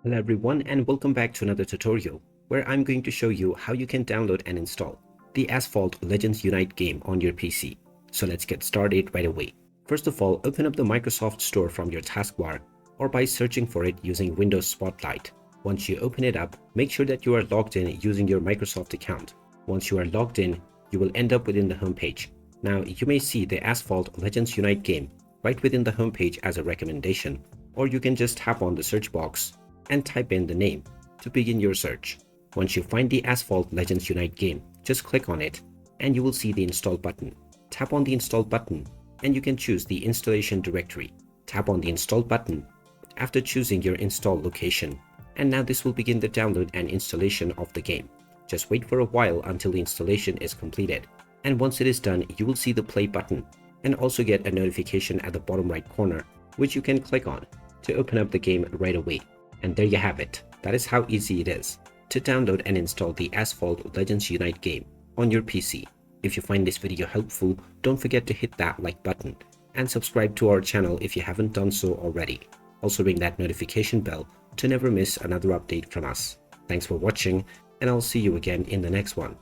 Hello everyone and welcome back to another tutorial where I'm going to show you how you can download and install the Asphalt Legends Unite game on your PC. So let's get started right away. First of all, open up the Microsoft Store from your taskbar or by searching for it using Windows Spotlight. Once you open it up, make sure that you are logged in using your Microsoft account. Once you are logged in, you will end up within the homepage. Now you may see the Asphalt Legends Unite game right within the homepage as a recommendation, or you can just tap on the search box and type in the name to begin your search. Once you find the Asphalt Legends Unite game, just click on it and you will see the install button. Tap on the install button and you can choose the installation directory. Tap on the install button after choosing your install location, and now this will begin the download and installation of the game. Just wait for a while until the installation is completed, and once it is done, you will see the play button and also get a notification at the bottom right corner which you can click on to open up the game right away. And there you have it. That is how easy it is to download and install the Asphalt Legends Unite game on your PC. If you find this video helpful, don't forget to hit that like button and subscribe to our channel if you haven't done so already. Also ring that notification bell to never miss another update from us. Thanks for watching, and I'll see you again in the next one.